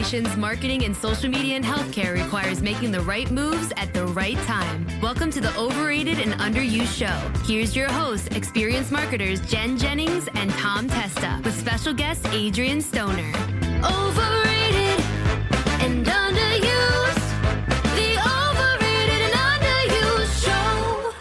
relations, marketing, and social media and healthcare requires making the right moves at the right time. Welcome to the Overrated and Underused show. Here's your hosts, experienced marketers Jennings and Testa, with special guest Adrian Stoner. Overrated and Underused, the Overrated and Underused show.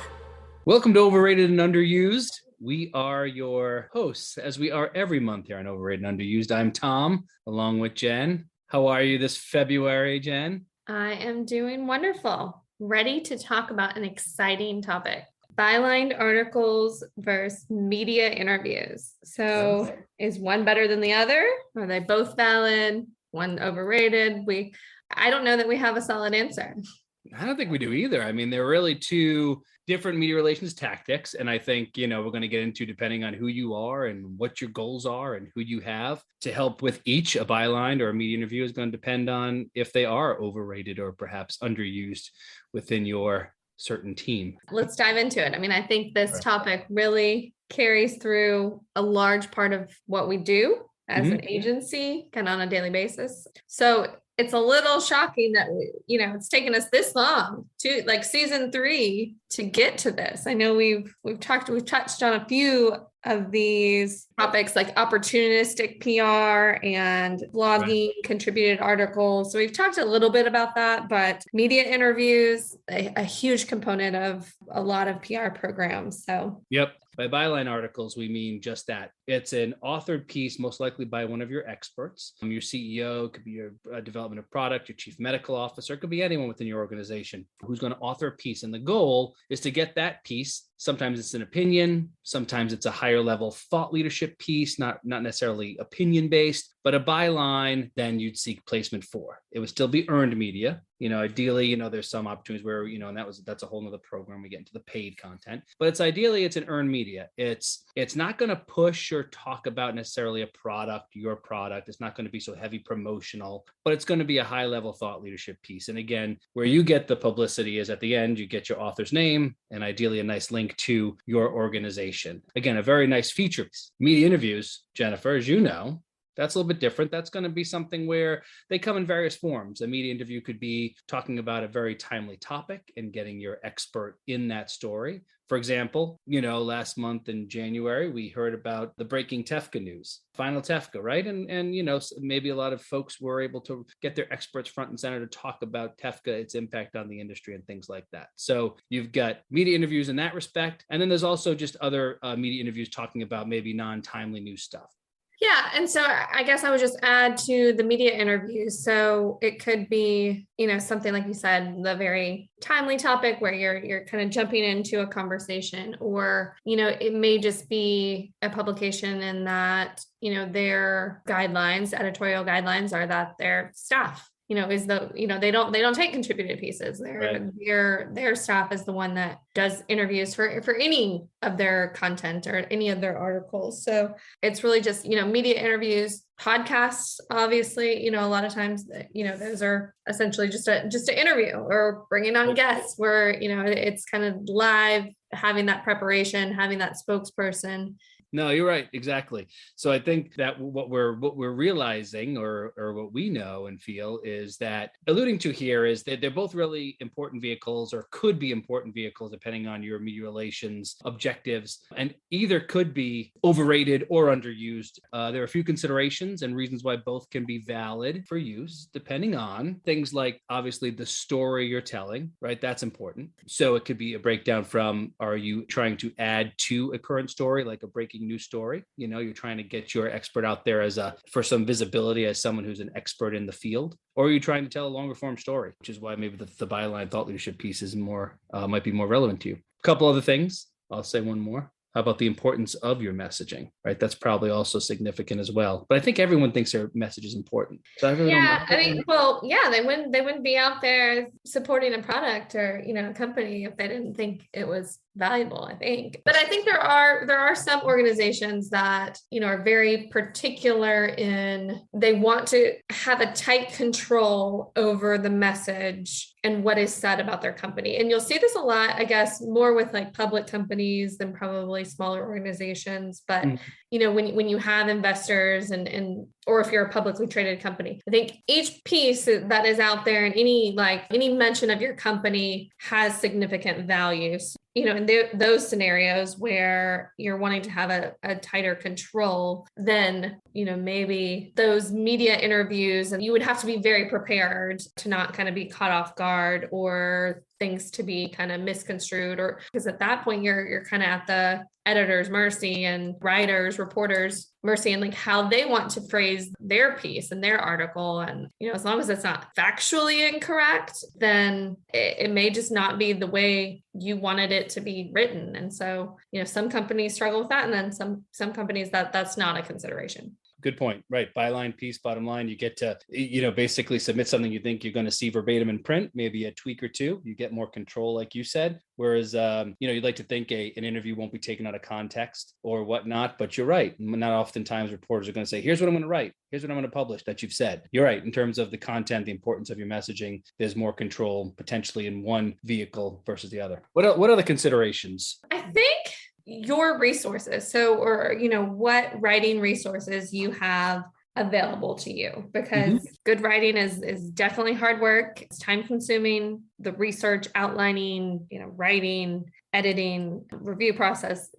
Welcome to Overrated and Underused. We are your hosts, as we are every month here on Overrated and Underused. I'm Tom, along with Jen. How are you this February, Jen? I am doing wonderful. Ready to talk about an exciting topic. Byline articles versus media interviews. So is one better than the other? Are they both valid? One overrated? I don't know that we have a solid answer. I don't think we do either. I mean, they're really two different media relations tactics. And I think, we're going to get into, depending on who you are and what your goals are and who you have to help with each. A byline or a media interview is going to depend on if they are overrated or perhaps underused within your certain team. Let's dive into it. I mean, I think this topic really carries through a large part of what we do as an agency, kind of on a daily basis. So it's a little shocking that it's taken us this long to like season 3 to get to this. I know we've touched on a few of these topics like opportunistic PR and blogging, contributed articles. So we've talked a little bit about that, but media interviews, a huge component of a lot of PR programs. So yep. By byline articles, we mean just that. It's an authored piece, most likely by one of your experts. Your CEO, could be your development of product, your chief medical officer, it could be anyone within your organization who's going to author a piece. And the goal is to get that piece. Sometimes it's an opinion, sometimes it's a higher level thought leadership piece, not necessarily opinion based, but a byline, then you'd seek placement for. It would still be earned media. Ideally, there's some opportunities where, and that's a whole nother program. We get into the paid content, but it's an earned media. It's not going to push or talk about necessarily a product, your product. It's not going to be so heavy promotional, but it's going to be a high level thought leadership piece. And again, where you get the publicity is at the end, you get your author's name and ideally a nice link to your organization. Again, a very nice feature. Media interviews, Jennifer, as you know, that's a little bit different. That's going to be something where they come in various forms. A media interview could be talking about a very timely topic and getting your expert in that story. For example, last month in January, we heard about the breaking Tefka news, final Tefka, right? And maybe a lot of folks were able to get their experts front and center to talk about Tefka, its impact on the industry and things like that. So you've got media interviews in that respect. And then there's also just other media interviews talking about maybe non-timely news stuff. Yeah. And so I guess I would just add to the media interviews. So it could be, something like you said, the very timely topic where you're kind of jumping into a conversation, or, it may just be a publication and that, their guidelines, editorial guidelines are that their staff they don't take contributed pieces. Their staff is the one that does interviews for any of their content or any of their articles. So it's really just, media interviews, podcasts, obviously, a lot of times, those are essentially just an interview or bringing on guests where, it's kind of live, having that preparation, having that spokesperson. No, you're right. Exactly. So I think that what we're realizing or what we know and feel is that alluding to here is that they're both really important vehicles or could be important vehicles depending on your media relations objectives, and either could be overrated or underused. There are a few considerations and reasons why both can be valid for use depending on things like obviously the story you're telling, right? That's important. So it could be a breakdown from, are you trying to add to a current story, like a breaking news story? You're trying to get your expert out there for some visibility as someone who's an expert in the field, or are you trying to tell a longer form story, which is why maybe the byline thought leadership piece is might be more relevant to you. A couple other things. I'll say one more. How about the importance of your messaging, right? That's probably also significant as well. But I think everyone thinks their message is important. So they wouldn't be out there supporting a product or, a company if they didn't think it was valuable, I think. But I think there are some organizations that, are very particular in, they want to have a tight control over the message and what is said about their company. And you'll see this a lot, I guess, more with like public companies than probably smaller organizations. But, when you have investors and or if you're a publicly traded company. I think each piece that is out there and any mention of your company has significant value. So, in those scenarios where you're wanting to have a tighter control, then, maybe those media interviews, and you would have to be very prepared to not kind of be caught off guard or things to be kind of misconstrued, or because at that point you're kind of at the editor's mercy and writers, reporters mercy, and like how they want to phrase their piece and their article. And, as long as it's not factually incorrect, then it may just not be the way you wanted it to be written. And so, some companies struggle with that. And then some companies that's not a consideration. Good point. Right. Byline piece, bottom line, you get to, basically submit something you think you're going to see verbatim in print, maybe a tweak or two. You get more control, like you said. Whereas, you'd like to think an interview won't be taken out of context or whatnot, but you're right. Not oftentimes reporters are going to say, here's what I'm going to write. Here's what I'm going to publish that you've said. You're right. In terms of the content, the importance of your messaging, there's more control potentially in one vehicle versus the other. What are the considerations? I think your resources. So, or, what writing resources you have available to you, because good writing is definitely hard work. It's time consuming. The research, outlining, writing, editing, review process,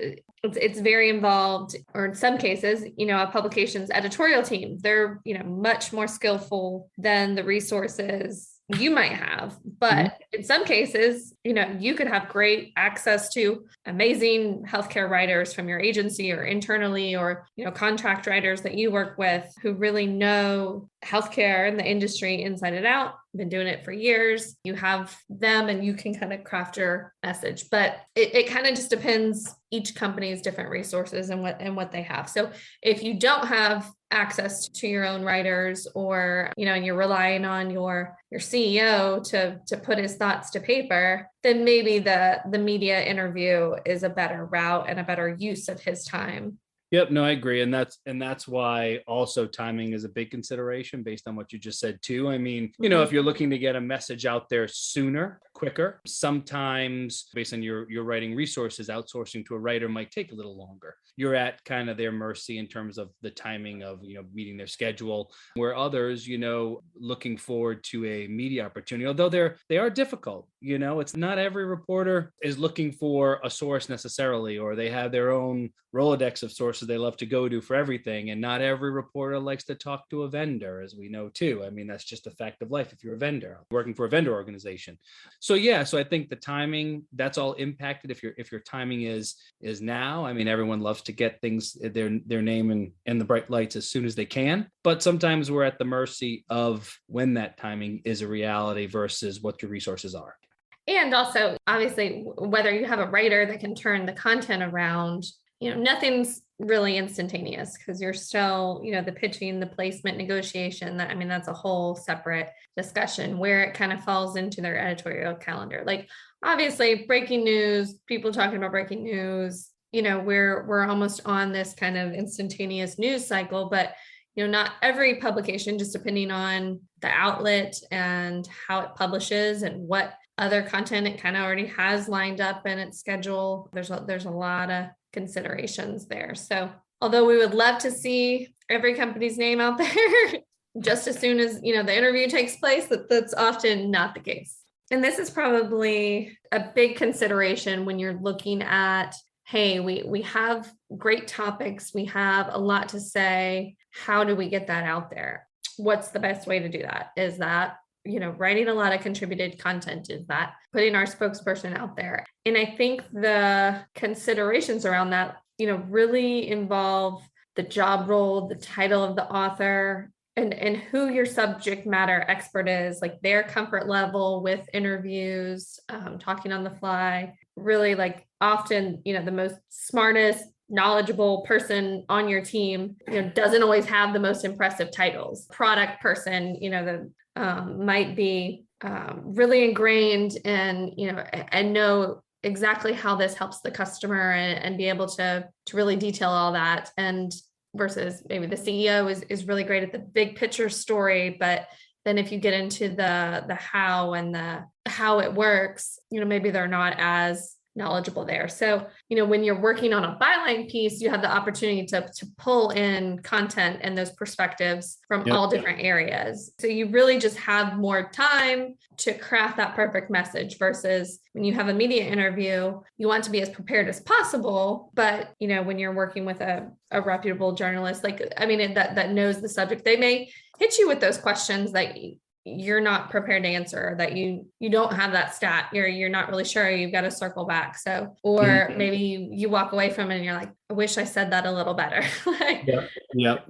it's very involved. Or in some cases, a publication's editorial team, they're, much more skillful than the resources you might have. But in some cases, you could have great access to amazing healthcare writers from your agency or internally, or, contract writers that you work with who really know healthcare and the industry inside and out, been doing it for years. You have them and you can kind of craft your message, but it kind of just depends each company's different resources and what they have. So if you don't have access to your own writers, or, and you're relying on your CEO to put his thoughts to paper, then maybe the media interview is a better route and a better use of his time. Yep. No, I agree. And that's why also timing is a big consideration based on what you just said too. I mean, if you're looking to get a message out there sooner, quicker, sometimes based on your writing resources, outsourcing to a writer might take a little longer. You're at kind of their mercy in terms of the timing of, meeting their schedule, where others, looking forward to a media opportunity, although they are difficult. It's not every reporter is looking for a source necessarily, or they have their own Rolodex of sources they love to go to for everything. And not every reporter likes to talk to a vendor, as we know too. I mean, that's just a fact of life if you're a vendor working for a vendor organization. So I think the timing, that's all impacted. If your timing is now, I mean, everyone loves to get things, their name in the bright lights as soon as they can. But sometimes we're at the mercy of when that timing is a reality versus what your resources are. And also, obviously, whether you have a writer that can turn the content around, nothing's really instantaneous, because you're still, the pitching, the placement, negotiation, that's a whole separate discussion where it kind of falls into their editorial calendar. Like, obviously, breaking news, people talking about breaking news, we're almost on this kind of instantaneous news cycle, but not every publication, just depending on the outlet and how it publishes and what other content it kind of already has lined up in its schedule. There's a lot of considerations there. So although we would love to see every company's name out there just as soon as, the interview takes place, that's often not the case. And this is probably a big consideration when you're looking at, hey, we have great topics, we have a lot to say. How do we get that out there? What's the best way to do that? Is that, writing a lot of contributed content? Is that putting our spokesperson out there? And I think the considerations around that, really involve the job role, the title of the author, and who your subject matter expert is, like their comfort level with interviews, talking on the fly. Really, like, often, the most smartest, knowledgeable person on your team, doesn't always have the most impressive titles. Product person, that might be really ingrained in, and know exactly how this helps the customer, and be able to really detail all that. And versus maybe the CEO is really great at the big picture story, but then if you get into the how and the how it works, maybe they're not as knowledgeable there. So, when you're working on a byline piece, you have the opportunity to pull in content and those perspectives from all different areas. So you really just have more time to craft that perfect message versus when you have a media interview, you want to be as prepared as possible. But, when you're working with a reputable journalist, that knows the subject, they may hit you with those questions that you're not prepared to answer, that you don't have that stat, you're not really sure, you've got to circle back. So, or maybe you walk away from it and you're like, I wish I said that a little better.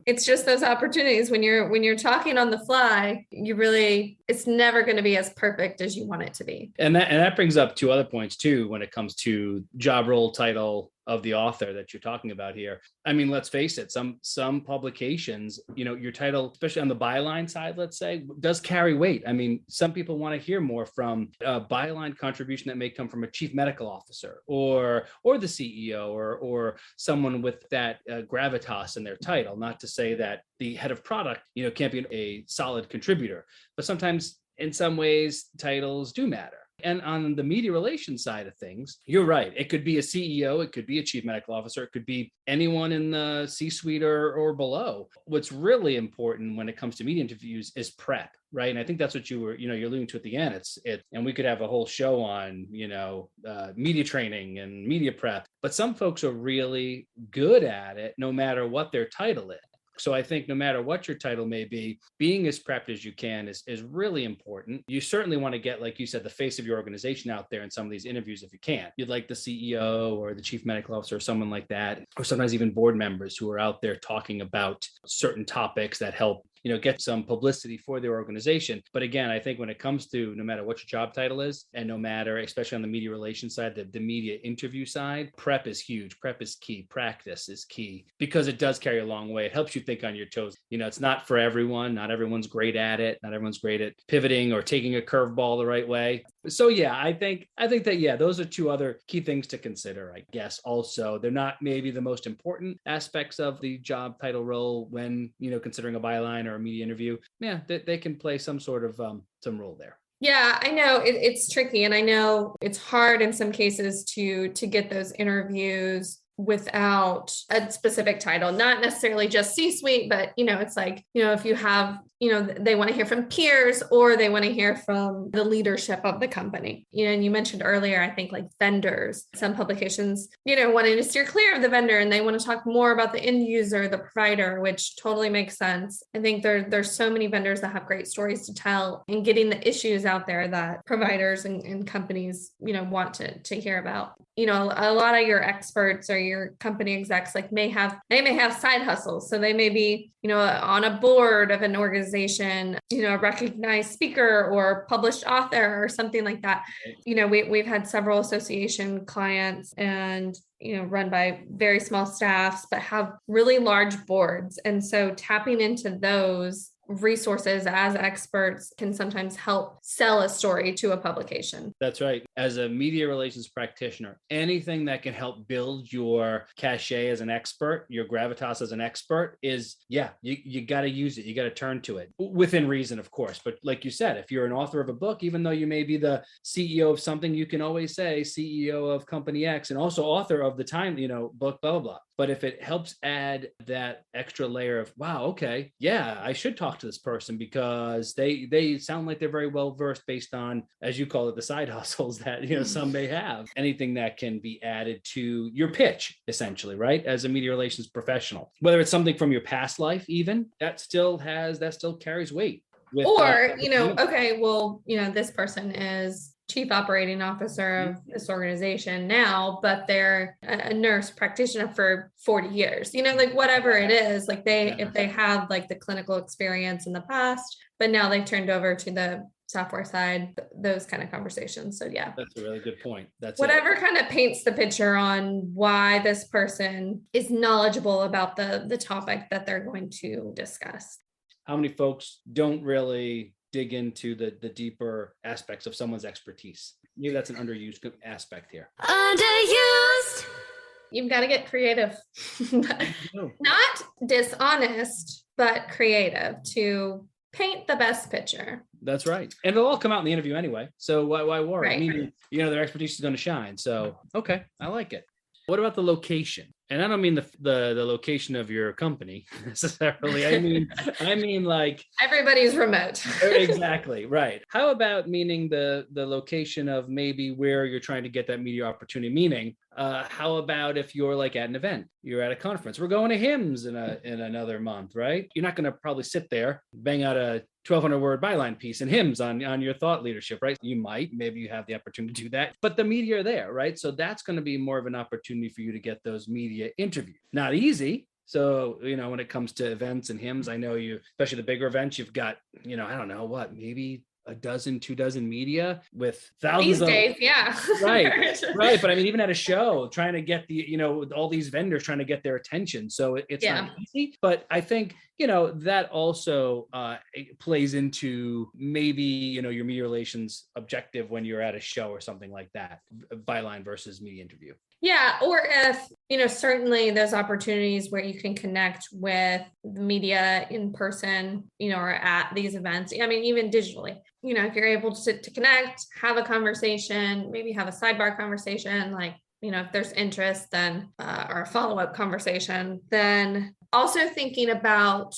It's just those opportunities when you're talking on the fly, it's never going to be as perfect as you want it to be. And that brings up two other points too, when it comes to job role title of the author that you're talking about here. I mean, let's face it, some publications, your title, especially on the byline side, let's say, does carry weight. I mean, some people want to hear more from a byline contribution that may come from a chief medical officer or the CEO or someone with that gravitas in their title. Not to say that the head of product, can't be a solid contributor, but sometimes in some ways titles do matter. And on the media relations side of things, you're right. It could be a CEO, it could be a chief medical officer, it could be anyone in the C-suite or below. What's really important when it comes to media interviews is prep, right? And I think that's what you're alluding to at the end. And we could have a whole show on, media training and media prep, but some folks are really good at it, no matter what their title is. So I think no matter what your title may be, being as prepped as you can is really important. You certainly want to get, like you said, the face of your organization out there in some of these interviews if you can. You'd like the CEO or the chief medical officer or someone like that, or sometimes even board members who are out there talking about certain topics that help get some publicity for their organization. But again, I think when it comes to no matter what your job title is, and no matter, especially on the media relations side, the media interview side, prep is huge. Prep is key. Practice is key because it does carry a long way. It helps you think on your toes. It's not for everyone. Not everyone's great at it. Not everyone's great at pivoting or taking a curveball the right way. So yeah, I think that, those are two other key things to consider, I guess. Also, they're not maybe the most important aspects of the job title role when, considering a byline or a media interview. Yeah, they can play some sort of some role there. Yeah, I know it's tricky. And I know it's hard in some cases to get those interviews without a specific title, not necessarily just C-suite, but, it's like, if you have, they want to hear from peers or they want to hear from the leadership of the company. And you mentioned earlier, I think like vendors, some publications, wanting to steer clear of the vendor and they want to talk more about the end user, the provider, which totally makes sense. I think there's so many vendors that have great stories to tell and getting the issues out there that providers and companies, want to hear about. A lot of your experts or your company execs may have side hustles. So they may be, on a board of an organization, a recognized speaker or published author or something like that. We've had several association clients and, run by very small staffs, but have really large boards. And so tapping into those resources as experts can sometimes help sell a story to a publication. That's right. As a media relations practitioner, anything that can help build your cachet as an expert, your gravitas as an expert is, you got to use it. You got to turn to it within reason, of course. But like you said, if you're an author of a book, even though you may be the CEO of something, you can always say CEO of company X and also author of the time, book, blah, blah, blah. But if it helps add that extra layer of, wow, okay, yeah, I should talk to this person because they sound like they're very well versed based on, as you call it, the side hustles that some may have. Anything that can be added to your pitch, essentially, right? As a media relations professional, whether it's something from your past life, even that still carries weight. This person is chief operating officer of this organization now, but they're a nurse practitioner for 40 years, whatever it is, if they have the clinical experience in the past, but now they've turned over to the software side, those kind of conversations. So yeah, that's a really good point. That's whatever kind of paints the picture on why this person is knowledgeable about the topic that they're going to discuss. How many folks don't really dig into the deeper aspects of someone's expertise? Maybe that's an underused aspect here. Underused. You've got to get creative. Not dishonest, but creative to paint the best picture. That's right. And it'll all come out in the interview anyway. So why worry? Right. I mean, their expertise is going to shine. So, okay, I like it. What about the location? And I don't mean the location of your company necessarily. I mean like everybody's remote. Exactly. Right. How about meaning the location of maybe where you're trying to get that media opportunity? Meaning, how about if you're like at an event, you're at a conference, we're going to HIMSS in another month, right? You're not going to probably sit there, bang out a 1,200 word byline piece in HIMSS on your thought leadership, right? Maybe you have the opportunity to do that, but the media are there, right? So that's going to be more of an opportunity for you to get those media interviews. Not easy. So, when it comes to events and HIMSS, I know you, especially the bigger events, you've got, I don't know what, maybe a dozen, 24 media with thousands these days, yeah. Right. But I mean, even at a show, trying to get the, all these vendors trying to get their attention. So it's not easy, but I think, that also plays into maybe, your media relations objective when you're at a show or something like that, byline versus media interview. Yeah. Or if, certainly those opportunities where you can connect with the media in person, or at these events. I mean, even digitally, if you're able to connect, have a conversation, maybe have a sidebar conversation, like, if there's interest, then, or a follow-up conversation, then also thinking about,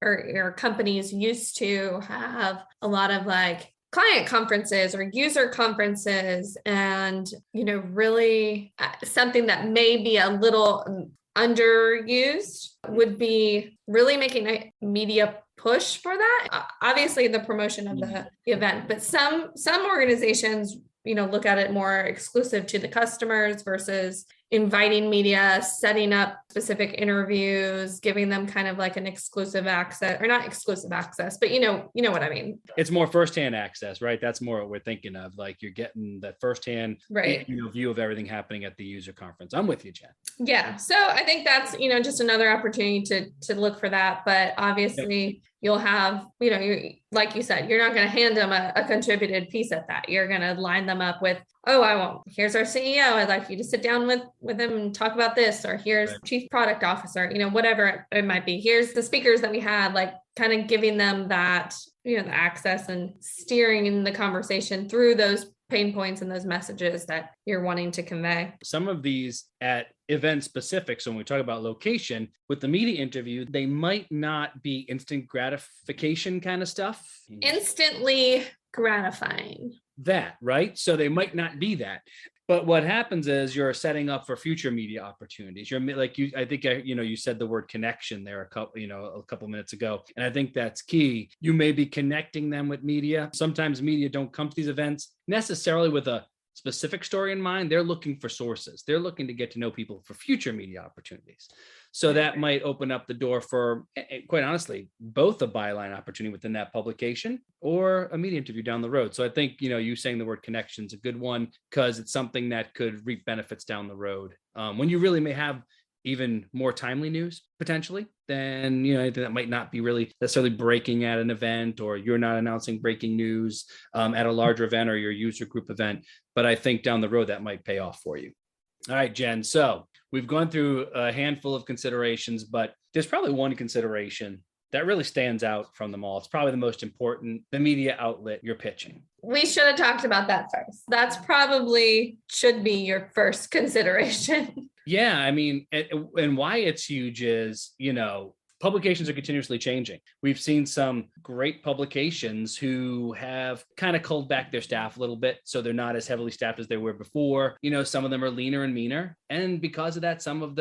or companies used to have a lot of like client conferences or user conferences, and really something that may be a little underused would be really making a media push for that. Obviously the promotion of the event, but some organizations look at it more exclusive to the customers versus inviting media, setting up specific interviews, giving them kind of like an exclusive access, or not exclusive access, but you know what I mean. It's more firsthand access, right? That's more what we're thinking of. Like you're getting that firsthand view of everything happening at the user conference. I'm with you, Jen. Yeah. So I think that's, just another opportunity to look for that. But obviously you'll have, like you said, you're not going to hand them a contributed piece at that. You're going to line them up with, here's our CEO. I'd like you to sit down with him and talk about this, or here's chief product officer, whatever it might be. Here's the speakers that we had, like kind of giving them that, the access and steering the conversation through those pain points and those messages that you're wanting to convey. Some of these at event specific. So when we talk about location with the media interview, they might not be instant gratification kind of stuff. Instantly gratifying. That, right? So they might not be that. But what happens is you're setting up for future media opportunities. You're like I think you said the word connection there a couple minutes ago, and I think that's key. You may be connecting them with media. Sometimes media don't come to these events necessarily with a specific story in mind. They're looking for sources. They're looking to get to know people for future media opportunities. So that might open up the door for, quite honestly, both a byline opportunity within that publication or a media interview down the road. So I think, you saying the word connection is a good one, because it's something that could reap benefits down the road. When you really may have even more timely news potentially, then anything that might not be really necessarily breaking at an event, or you're not announcing breaking news at a larger event or your user group event. But I think down the road that might pay off for you. All right, Jen. So we've gone through a handful of considerations, but there's probably one consideration that really stands out from them all. It's probably the most important, the media outlet you're pitching. We should have talked about that first. That's probably should be your first consideration. Yeah, I mean, and why it's huge is, publications are continuously changing. We've seen some great publications who have kind of culled back their staff a little bit, so they're not as heavily staffed as they were before. Some of them are leaner and meaner. And because of that, some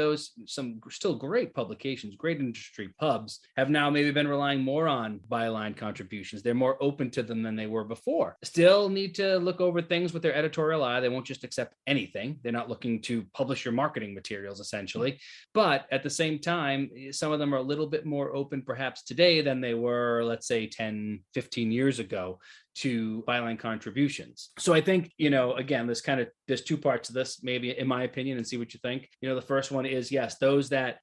still great publications, great industry pubs have now maybe been relying more on byline contributions. They're more open to them than they were before. Still need to look over things with their editorial eye. They won't just accept anything. They're not looking to publish your marketing materials, essentially. But at the same time, some of them are a little bit more open perhaps today than they were, let's say 10, 15 years ago to Byline contributions. So I think, again, there's two parts to this, maybe in my opinion, and see what you think. The first one is, yes, those that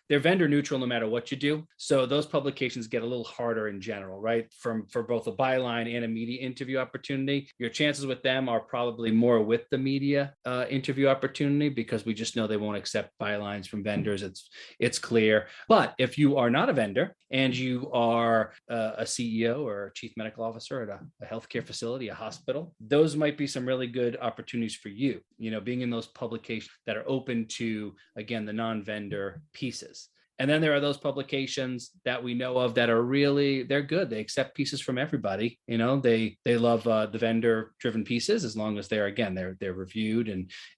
they're vendor neutral no matter what you do. So those publications get a little harder in general, right? For both a Byline and a media interview opportunity, your chances with them are probably more with the media interview opportunity, because we just know they won't accept bylines from vendors. It's clear. But if you are not a vendor and you are a CEO or a chief medical officer at a healthcare facility, a hospital, those might be some really good opportunities for you, being in those publications that are open to, again, the non-vendor pieces. And then there are those publications that we know of that are they're good. They accept pieces from everybody. They love the vendor driven pieces, as long as they're reviewed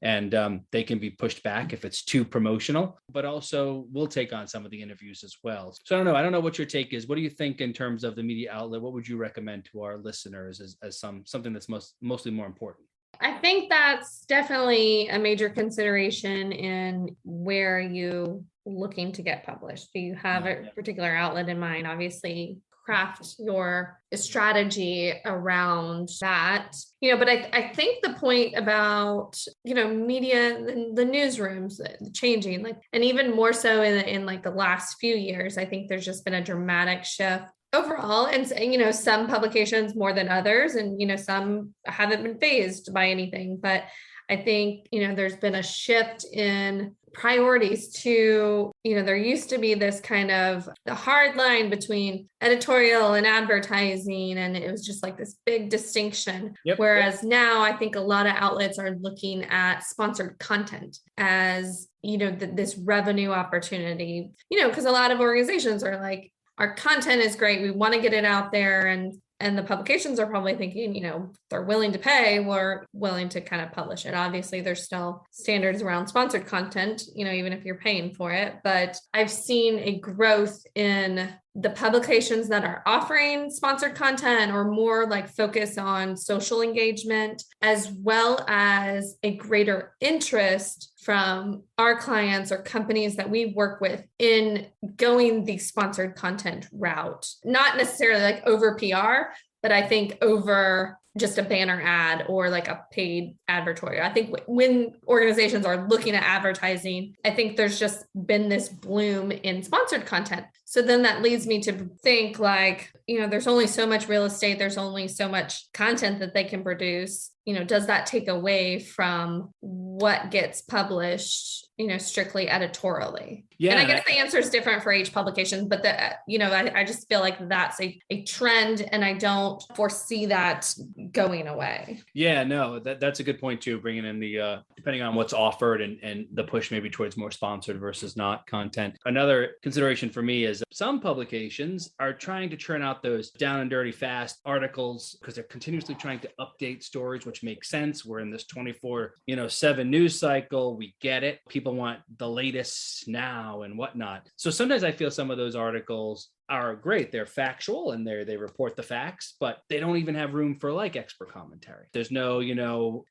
and they can be pushed back if it's too promotional, but also we'll take on some of the interviews as well. So I don't know what your take is. What do you think in terms of the media outlet? What would you recommend to our listeners as something that's mostly more important? I think that's definitely a major consideration in where you looking to get published. Do you have a particular outlet in mind? Obviously, craft your strategy around that. But I think the point about, media, the newsrooms changing, and even more so in like the last few years, I think there's just been a dramatic shift overall, and some publications more than others, and some haven't been phased by anything, but I think there's been a shift in priorities to, there used to be this kind of the hard line between editorial and advertising, and it was just like this big distinction. Whereas now I think a lot of outlets are looking at sponsored content as, this revenue opportunity, because a lot of organizations are like, our content is great, we want to get it out there, and the publications are probably thinking, they're willing to pay, we're willing to kind of publish it. Obviously, there's still standards around sponsored content, even if you're paying for it. But I've seen a growth in the publications that are offering sponsored content or more like focus on social engagement, as well as a greater interest from our clients or companies that we work with in going the sponsored content route. Not necessarily like over PR, but I think over just a banner ad or like a paid advertorial. I think when organizations are looking at advertising, I think there's just been this bloom in sponsored content. So then that leads me to think like, there's only so much real estate, there's only so much content that they can produce. Does that take away from what gets published, strictly editorially? Yeah. And I guess the answer is different for each publication, but I just feel like that's a trend, and I don't foresee that going away. Yeah, no, that's a good point too, bringing in the, depending on what's offered and the push maybe towards more sponsored versus not content. Another consideration for me is some publications are trying to churn out those down and dirty fast articles because they're continuously trying to update stories, which makes sense. We're in this 24/7 news cycle. We get it. People want the latest now and whatnot. So sometimes I feel some of those articles are great. They're factual and they report the facts, but they don't even have room for like expert commentary. There's no,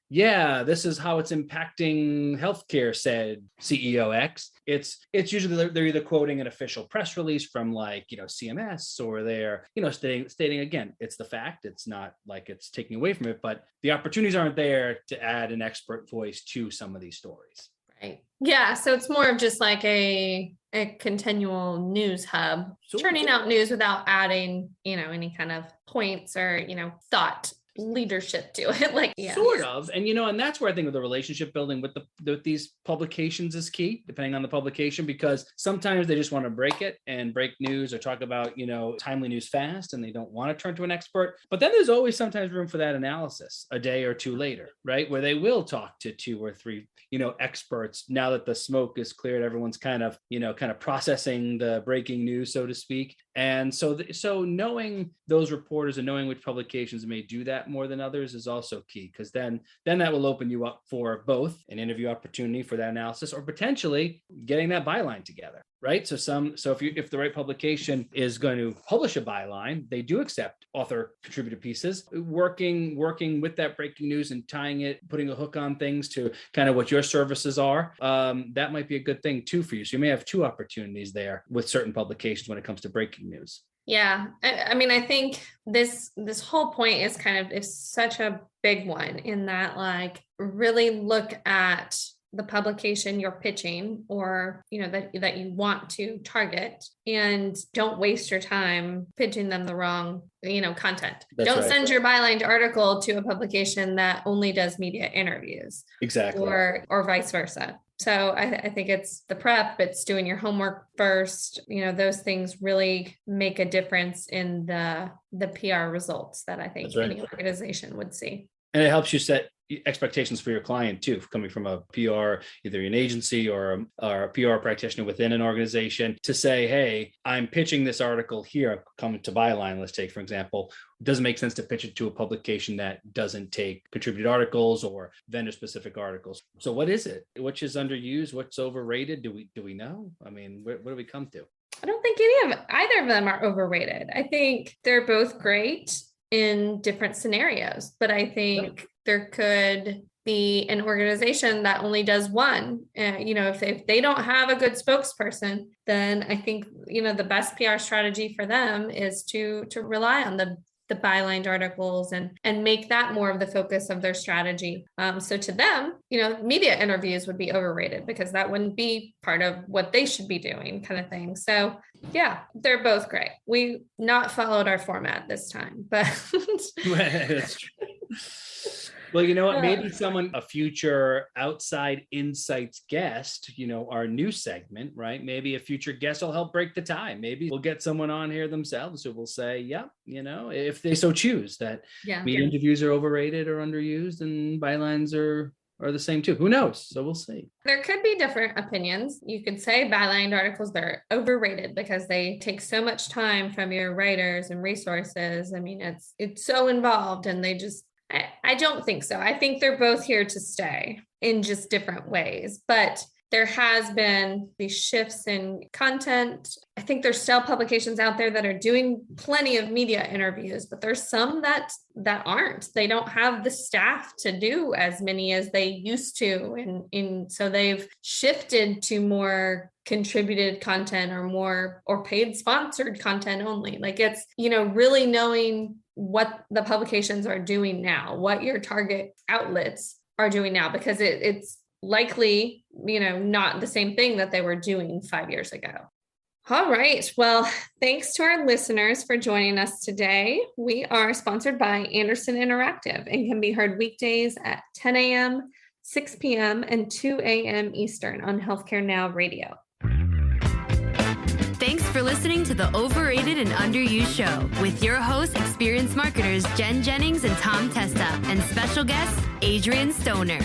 this is how it's impacting healthcare, said CEO X. It's usually they're either quoting an official press release from like, CMS, or they're, stating again, it's the fact. It's not like it's taking away from it, but the opportunities aren't there to add an expert voice to some of these stories. Right. Yeah. So it's more of just like a continual news hub, churning out news without adding, any kind of points or, thought leadership to it. Sort of. And, and that's where I think the relationship building with these publications is key, depending on the publication, because sometimes they just want to break news or talk about, timely news fast, and they don't want to turn to an expert. But then there's always sometimes room for that analysis a day or two later, right? Where they will talk to 2 or 3, experts now that the smoke is cleared, everyone's kind of processing the breaking news, so to speak. And so knowing those reporters and knowing which publications may do that more than others is also key, because then that will open you up for both an interview opportunity for that analysis or potentially getting that byline together, right? So if the right publication is going to publish a byline, they do accept author contributed pieces. Working with that breaking news and tying it, putting a hook on things to kind of what your services are, that might be a good thing too for you. So you may have 2 opportunities there with certain publications when it comes to breaking news. Yeah. I mean, I think this whole point is such a big one in that, like, really look at the publication you're pitching, or, that you want to target, and don't waste your time pitching them the wrong, content. Don't send your Byline article to a publication that only does media interviews. Exactly. Or vice versa. So I think it's the prep, it's doing your homework first. Those things really make a difference in the PR results that I think any organization would see. And it helps you set expectations for your client too, coming from a PR, either an agency or a PR practitioner within an organization, to say, hey, I'm pitching this article here, coming to Byline, let's take, for example. It doesn't make sense to pitch it to a publication that doesn't take contributed articles or vendor specific articles. So what is it? Which is underused? What's overrated? Do we know? I mean, where do we come to? I don't think either of them are overrated. I think they're both great in different scenarios, but I think there could be an organization that only does one. If they don't have a good spokesperson, then I think, the best PR strategy for them is to rely on the Byline articles and make that more of the focus of their strategy. So to them, media interviews would be overrated because that wouldn't be part of what they should be doing, kind of thing. So yeah, they're both great. We not followed our format this time, but That's true. Well, you know what? Maybe a future Outside Insights guest, our new segment, right? Maybe a future guest will help break the tie. Maybe we'll get someone on here themselves who will say, if they so choose, that media interviews are overrated or underused, and bylines are the same too. Who knows? So we'll see. There could be different opinions. You could say Byline articles, they're overrated because they take so much time from your writers and resources. I mean, it's so involved, and I don't think so. I think they're both here to stay in just different ways, but there has been these shifts in content. I think there's still publications out there that are doing plenty of media interviews, but there's some that aren't. They don't have the staff to do as many as they used to. And so they've shifted to more contributed content or paid sponsored content only. Like, it's, really knowing what the publications are doing now, what your target outlets are doing now, because it's likely, not the same thing that they were doing 5 years ago. All right. Well, thanks to our listeners for joining us today. We are sponsored by Anderson Interactive and can be heard weekdays at 10 a.m., 6 p.m., and 2 a.m. Eastern on Healthcare Now Radio. Thanks for listening to the Overrated and Underused show with your hosts, experienced marketers Jennings and Testa, and special guest Adrian Stoner.